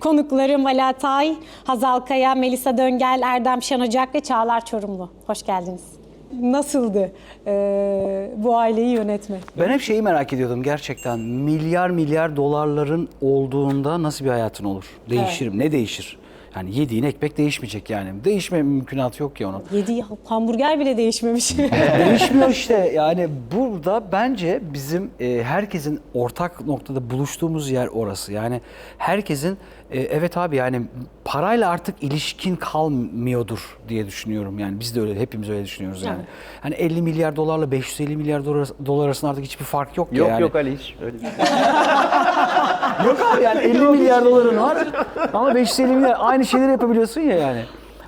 Konuklarım Ali Atay, Hazal Kaya, Melisa Döngel, Erdem Şanocak ve Çağlar Çorumlu. Hoş geldiniz. Nasıldı bu aileyi yönetmek? Ben hep şeyi merak ediyordum gerçekten. Milyar milyar dolarların olduğunda nasıl bir hayatın olur? Değişir mi? Ne değişir? Yani yediğin ekmek değişmeyecek yani. Değişme mümkünatı yok ki onun. Yediği hamburger bile değişmemiş. Değişmiyor işte. Yani burada bence bizim herkesin ortak noktada buluştuğumuz yer orası. Yani herkesin evet abi yani parayla artık ilişkin kalmıyordur diye düşünüyorum. Yani biz de öyle, hepimiz öyle düşünüyoruz yani. Evet. Hani 50 milyar dolarla 550 milyar dolar arasında artık hiçbir fark yok Yok yani. yok Ali hiç öyle bir şey. Yok abi yani 50 milyar doların var ama 550 milyar aynı şeyleri yapabiliyorsun ya yani.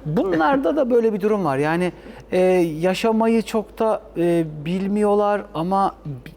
Bunlarda da böyle bir durum var. Yani yaşamayı çok da bilmiyorlar ama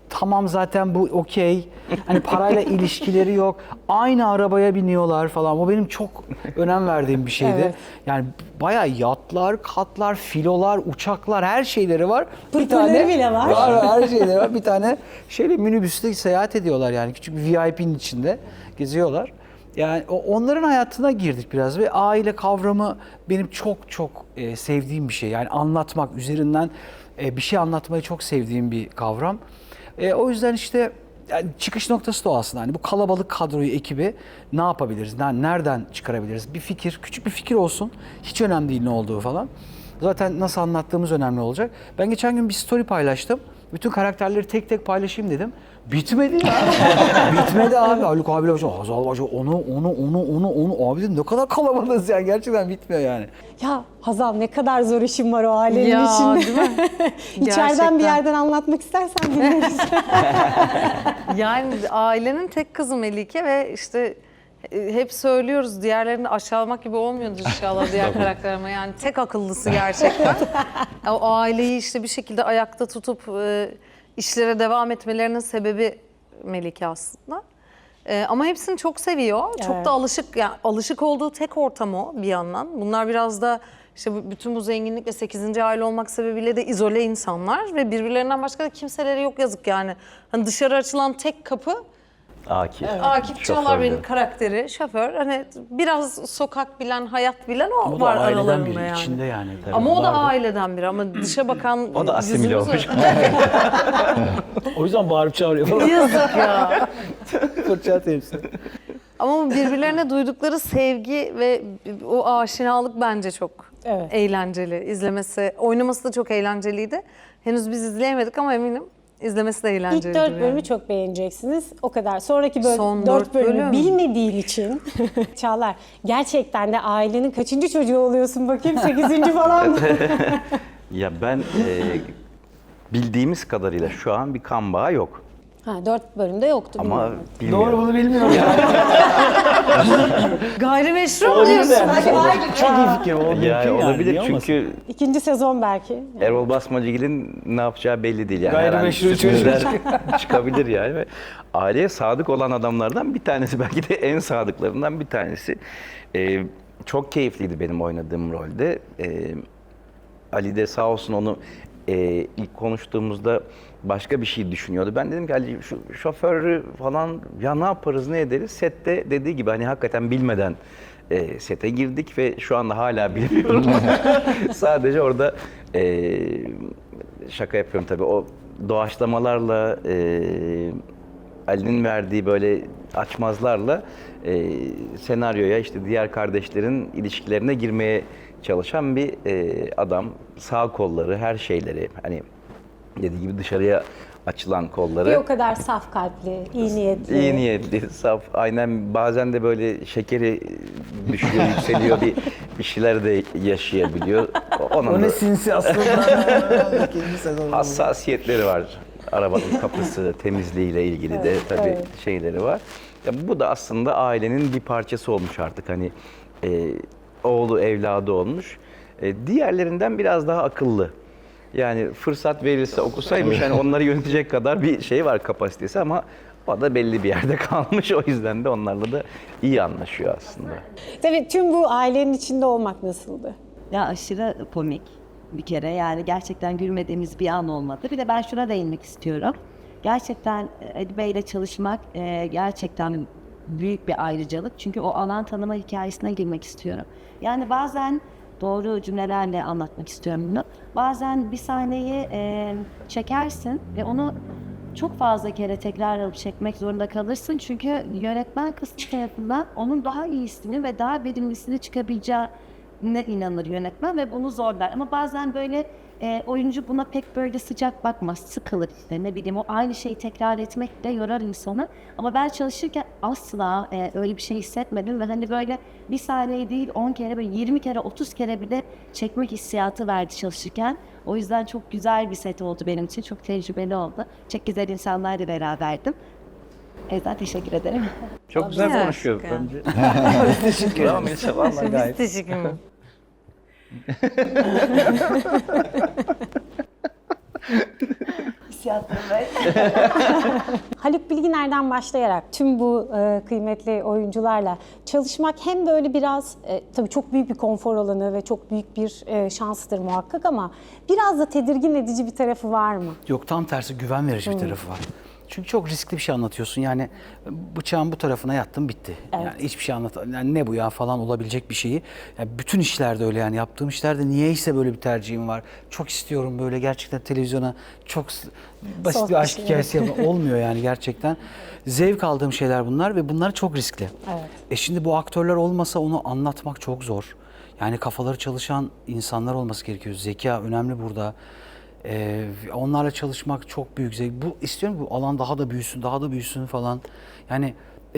tamam zaten bu okey. Hani parayla ilişkileri yok. Aynı arabaya biniyorlar falan. O benim çok önem verdiğim bir şeydi. Evet. Yani bayağı yatlar, katlar, filolar, uçaklar her şeyleri var. Pırpırları bile var. Her şeyleri var. Bir tane şeyle minibüste seyahat ediyorlar yani. Küçük bir VIP'nin içinde geziyorlar. Yani onların hayatına girdik biraz ve aile kavramı benim çok çok sevdiğim bir şey. Yani anlatmak, üzerinden bir şey anlatmayı çok sevdiğim bir kavram. O yüzden işte yani çıkış noktası da o aslında. Hani bu kalabalık kadroyu, ekibi ne yapabiliriz? Nereden çıkarabiliriz? Bir fikir, küçük bir fikir olsun. Hiç önemli değil ne olduğu falan. Zaten nasıl anlattığımız önemli olacak. Ben geçen gün bir story paylaştım. Bütün karakterleri tek tek paylaşayım dedim. Bitmedi ya. Bitmedi abi. Haluk abiyle başladı. Hazal başladı. Onu. Abi dedim ne kadar kalabalığız yani. Gerçekten bitmiyor yani. Ya Hazal ne kadar zor işin var o ailenin Ya, içinde. değil mi? İçeriden Gerçekten. bir yerden anlatmak istersen dinleriz. Yani ailenin tek kızı Melike ve işte hep söylüyoruz diğerlerini aşağılamak gibi olmuyordur inşallah diğer karakterime. Yani tek akıllısı gerçekten. O aileyi işte bir şekilde ayakta tutup işlere devam etmelerinin sebebi Melike aslında. Ama hepsini çok seviyor. Çok Evet. da alışık, yani alışık olduğu tek ortam o bir yandan. Bunlar biraz da işte bütün bu zenginlik ve 8. aile olmak sebebiyle de izole insanlar ve birbirlerinden başka da kimseleri yok yazık yani. Hani dışarı açılan tek kapı Akif. Akif Çağlar benim Şofördü. karakteri, şoför. Hani biraz sokak bilen, hayat bilen o Ama o da var aileden aralarında biri. yani. İçinde yani. Tabii. Ama o da Vardı. aileden biri ama dışa bakan O da asimile yüzümüzü- olmuş. O yüzden bağırıp çağırıyor falan. Yazık ya. Fırça temsil. Ama birbirlerine duydukları sevgi ve o aşinalık bence çok Evet. eğlenceli. İzlemesi, oynaması da çok eğlenceliydi. Henüz biz izleyemedik ama eminim izlemesi de İlk eğlencelidir. 4 bölümü yani. çok beğeneceksiniz. O kadar. Sonraki Son 4 4 bölümü bölüm. bilmediğin için Çağlar gerçekten de ailenin kaçıncı çocuğu oluyorsun bakayım? 8. falan mı? Ya ben bildiğimiz kadarıyla şu an bir kan bağı yok. Ha, 4 bölümde yoktu. Ama bilmiyorum. bilmiyorum. Doğru bunu bilmiyorum ya. Gayrimeşru mu diyorsun? Çok iyi fikir. O Yani olabilir çünkü İkinci sezon belki. Erol Basmacıgil'in ne yapacağı belli değil yani. Gayrimeşru Her an çocuk. sürprizler çıkabilir yani. Ve aileye sadık olan adamlardan bir tanesi, belki de en sadıklarından bir tanesi. Çok keyifliydi benim oynadığım rolde. Ali de sağ olsun onu ilk konuştuğumuzda başka bir şey düşünüyordu. Ben dedim ki Ali şu şoförü falan ya ne yaparız ne ederiz? Sette dediği gibi hani hakikaten bilmeden sete girdik ve şu anda hala bilmiyorum. Sadece orada şaka yapıyorum tabii o doğaçlamalarla Ali'nin verdiği böyle açmazlarla senaryoya işte diğer kardeşlerin ilişkilerine girmeye çalışan bir adam. Sağ kolları, her şeyleri hani dediği gibi dışarıya açılan kolları. Bir o kadar saf kalpli, iyi niyetli. İyi niyetli, saf, aynen bazen de böyle şekeri düşüyor, yükseliyor, bir şeyler de yaşayabiliyor. Onun O ne da sinsi aslında. İkinci sezon. hassasiyetleri var. Arabanın kapısı temizliğiyle ilgili de Evet, tabii evet. şeyleri var. Ya bu da aslında ailenin bir parçası olmuş artık hani oğlu evladı olmuş. Diğerlerinden biraz daha akıllı. Yani fırsat verilse okusaymış hani onları yönetecek kadar bir şey var kapasitesi ama o da belli bir yerde kalmış. O yüzden de onlarla da iyi anlaşıyor aslında. Tabii tüm bu ailenin içinde olmak nasıldı? Ya aşırı komik bir kere yani gerçekten gülmediğimiz bir an olmadı. Bir de ben şuna değinmek istiyorum. Gerçekten Ali Bey ile çalışmak gerçekten büyük bir ayrıcalık. Çünkü o alan tanıma hikayesine girmek istiyorum. Yani bazen doğru cümlelerle anlatmak istiyorum bunu. Bazen bir sahneyi çekersin ve onu çok fazla kere tekrar alıp çekmek zorunda kalırsın. Çünkü yönetmen kısmı tarafından onun daha iyisini ve daha verimlisini çıkabileceğine inanır yönetmen ve bunu zorlar. Ama bazen böyle oyuncu buna pek böyle sıcak bakmaz, sıkılır işte ne bileyim o aynı şeyi tekrar etmek de yorar insanı. Ama ben çalışırken asla öyle bir şey hissetmedim ve hani böyle bir saniye değil 10 kere böyle 20 kere 30 kere bile çekmek hissiyatı verdi çalışırken. O yüzden çok güzel bir set oldu benim için. Çok tecrübeli oldu. Çok güzel insanlarla beraberdim. O yüzden teşekkür ederim. Çok güzel Ya, konuşuyor yani. bence. Teşekkür ederim. Melisa vallahi gayet. Biz teşekkür ederim. Haluk Bilginer'den başlayarak tüm bu kıymetli oyuncularla çalışmak hem böyle biraz tabii çok büyük bir konfor alanı ve çok büyük bir şanstır muhakkak ama biraz da tedirgin edici bir tarafı var mı? Yok, tam tersi güven verici bir tarafı var. Çünkü çok riskli bir şey anlatıyorsun. Yani bıçağın bu tarafına yattım bitti. Evet. Yani hiçbir şey yani ne bu ya falan olabilecek bir şeyi. Yani bütün işlerde öyle yani yaptığım işlerde niyeyse böyle bir tercihim var. Çok istiyorum böyle gerçekten televizyona çok basit Soft bir bir aşk şey, hikayesi yapmak olmuyor yani gerçekten. Zevk aldığım şeyler bunlar ve bunlar çok riskli. Evet. Şimdi bu aktörler olmasa onu anlatmak çok zor. Yani kafaları çalışan insanlar olması gerekiyor. Zeka önemli burada. Onlarla çalışmak çok büyük zevk. Bu istiyorum bu alan daha da büyüsün, daha da büyüsün falan. Yani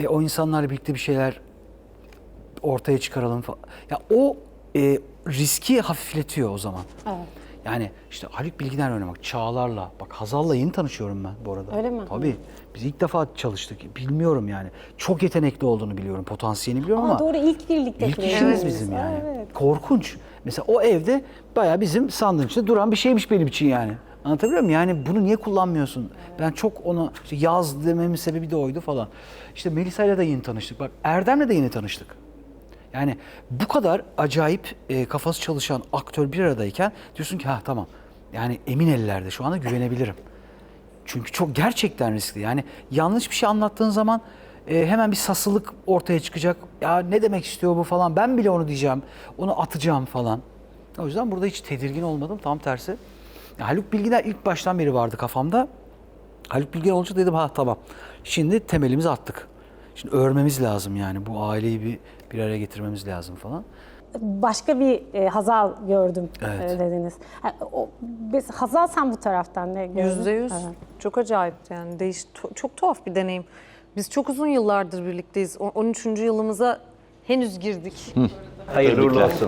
o insanlarla birlikte bir şeyler ortaya çıkaralım falan. Ya o riski hafifletiyor o zaman. Evet. Yani işte Haluk Bilginer oynamak, Çağlar'la. Bak Hazal'la yeni tanışıyorum ben bu arada. Öyle mi? Tabii. Biz ilk defa çalıştık. Bilmiyorum yani. Çok yetenekli olduğunu biliyorum. Potansiyelini biliyorum ama. Doğru ilk birlikte İlk projeniz. işimiz bizim yani. Evet. Korkunç. Mesela o evde bayağı bizim sandığın içinde duran bir şeymiş benim için yani. Anlatabiliyor muyum? Yani bunu niye kullanmıyorsun? Ben çok onu işte yaz dememin sebebi de oydu falan. İşte Melisa'yla da yeni tanıştık. Bak Erdem'le de yeni tanıştık. Yani bu kadar acayip kafası çalışan aktör bir aradayken diyorsun ki ha tamam. Yani emin ellerde şu anda güvenebilirim. Çünkü çok gerçekten riskli. Yani yanlış bir şey anlattığın zaman hemen bir sasılık ortaya çıkacak. Ya ne demek istiyor bu falan. Ben bile onu diyeceğim. Onu atacağım falan. O yüzden burada hiç tedirgin olmadım. Tam tersi. Ya, Haluk Bilginer ilk baştan beri vardı kafamda. Haluk Bilginer olunca dedim ha tamam. Şimdi temelimizi attık. Şimdi örmemiz lazım yani. Bu aileyi bir araya getirmemiz lazım falan. Başka bir Hazal gördüm Evet. dediniz. Hazal sen bu taraftan ne gördün? %100. Evet. Çok acayipti yani. Çok tuhaf bir deneyim. Biz çok uzun yıllardır birlikteyiz. 13. yılımıza henüz girdik. Hayırlı uğurlu olsun.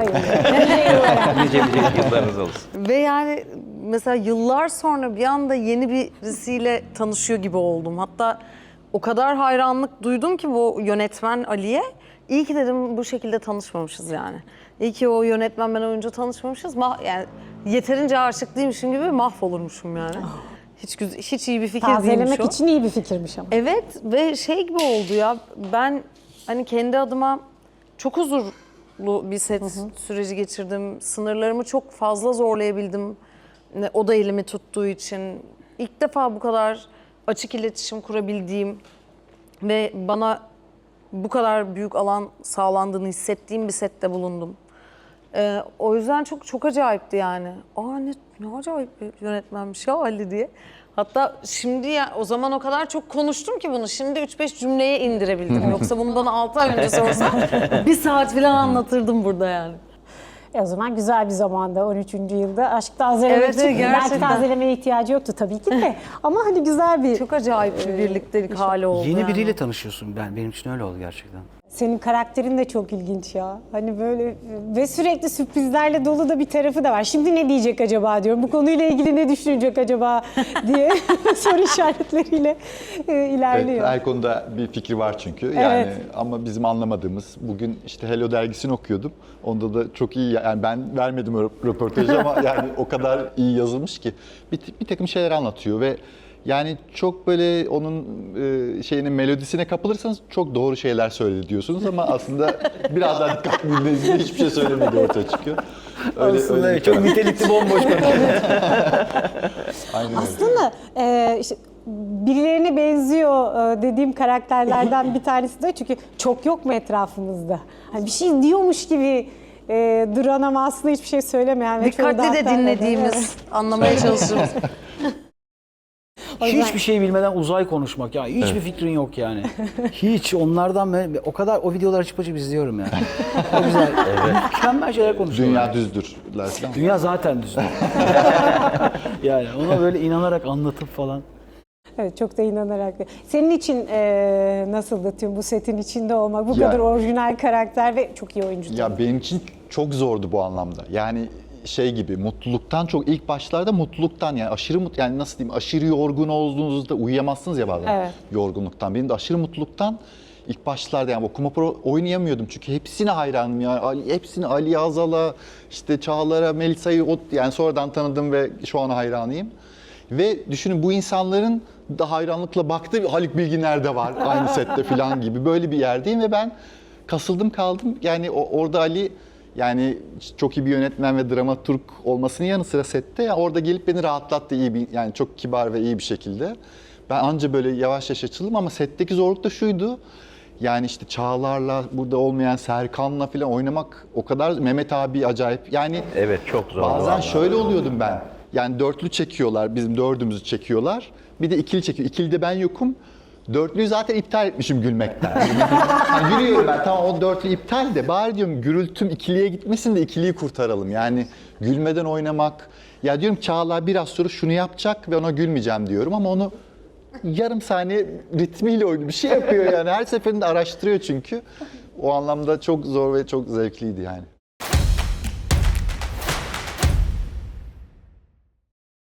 Nice yıllarınız olsun. Ve yani mesela yıllar sonra bir anda yeni birisiyle tanışıyor gibi oldum. Hatta o kadar hayranlık duydum ki bu yönetmen Ali'ye. İyi ki dedim bu şekilde tanışmamışız yani. İyi ki o yönetmen ben oyuncu tanışmamışız. Yani yeterince aşık değilmişim gibi mahvolurmuşum yani. Hiç iyi bir fikir değilmiş Tazelemek o. için iyi bir fikirmiş ama. Evet ve şey gibi oldu ya, ben hani kendi adıma çok huzurlu bir set süreci geçirdim. Sınırlarımı çok fazla zorlayabildim. O da elimi tuttuğu için. İlk defa bu kadar açık iletişim kurabildiğim ve bana bu kadar büyük alan sağlandığını hissettiğim bir sette bulundum. O yüzden çok acayipti yani. Ne acayip bir yönetmenmiş ya Ali diye. Hatta şimdi ya o zaman o kadar çok konuştum ki bunu. Şimdi 3-5 cümleye indirebildim. Yoksa bunu bana 6 ay önce sorsan 1 saat falan anlatırdım burada yani. O zaman güzel bir zamanda 13. yılda aşk tazelemek Evet, için. Belki gerçekten. tazelemeye ihtiyacı yoktu tabii ki de. Ama hani güzel bir... Çok acayip bir birliktelik hali oldu Yeni yani. biriyle tanışıyorsun. Benim için öyle oldu gerçekten. Senin karakterin de çok ilginç ya. Hani böyle ve sürekli sürprizlerle dolu da bir tarafı da var. Şimdi ne diyecek acaba diyorum. Bu konuyla ilgili ne düşünecek acaba diye soru işaretleriyle ilerliyor. Evet, her konuda bir fikri var çünkü. Yani Evet. ama bizim anlamadığımız, bugün işte Hello dergisini okuyordum. Onda da çok iyi, yani ben vermedim o röportajı ama yani o kadar iyi yazılmış ki bir takım şeyler anlatıyor ve yani çok böyle onun şeyinin melodisine kapılırsanız çok doğru şeyler söyledi diyorsunuz ama aslında biraz daha dikkatli dinlediğinizde hiçbir şey söylemediği ortaya çıkıyor. Aslında çok nitelikli bomboş konuşuyor. Aynen öyle. Aslında işte birilerine benziyor dediğim karakterlerden bir tanesi de çünkü çok yok mu etrafımızda? Hani bir şey diyormuş gibi duran ama aslında hiçbir şey söylemeyen ve çoğu da Dikkatli de hatta- dinlediğimiz, anlamaya çalıştığımız. O yüzden- Hiçbir şey bilmeden uzay konuşmak ya. Hiçbir fikrin yok yani. Hiç onlardan ben o kadar o videoları açıp açıp izliyorum yani. O güzel. Mükemmel şeyler konuşuyorlar. Dünya düzdürler falan. Dünya zaten düz. Yani ona böyle inanarak anlatıp falan. Evet, çok da inanarak. Senin için nasıldı tüm bu setin içinde olmak? Bu Ya- kadar orijinal karakter ve çok iyi oyuncu. Ya benim için çok zordu bu anlamda. Yani şey gibi mutluluktan çok ilk başlarda mutluluktan yani aşırı yani nasıl diyeyim aşırı yorgun olduğunuzda uyuyamazsınız ya bazen Evet. yorgunluktan. Benim de aşırı mutluluktan ilk başlarda yani Okuma Pro oynayamıyordum çünkü hepsine hayranım ya. Hepsini Ali Azal'a, işte Çağlar'a, Melisa'yı yani sonradan tanıdım ve şu an hayranıyım. Ve düşünün bu insanların da hayranlıkla baktığı Haluk Bilginer de var aynı sette falan gibi böyle bir yerdeyim ve ben kasıldım kaldım. Yani orada Ali yani çok iyi bir yönetmen ve dramaturg olmasının yanı sıra sette ya orada gelip beni rahatlattı iyi bir yani çok kibar ve iyi bir şekilde. Ben anca böyle yavaş yavaş açıldım ama setteki zorluk da şuydu. Yani işte Çağlar'la burada olmayan Serkan'la falan oynamak o kadar Mehmet abi acayip. Yani Evet, çok zor. bazen vallahi. şöyle oluyordum ben. Yani dörtlü çekiyorlar, bizim dördümüzü çekiyorlar. Bir de ikili çekiyor. İkilide ben yokum. Dörtlüyü zaten iptal etmişim gülmekten. Yani gülüyorum ben, tamam o dörtlü iptal de bari diyorum gürültüm ikiliye gitmesin de ikiliyi kurtaralım. Yani gülmeden oynamak. Ya diyorum Çağlar biraz sonra şunu yapacak ve ona gülmeyeceğim diyorum ama onu yarım saniye ritmiyle oynuyor. Bir şey yapıyor yani. Her seferinde araştırıyor çünkü. O anlamda çok zor ve çok zevkliydi yani.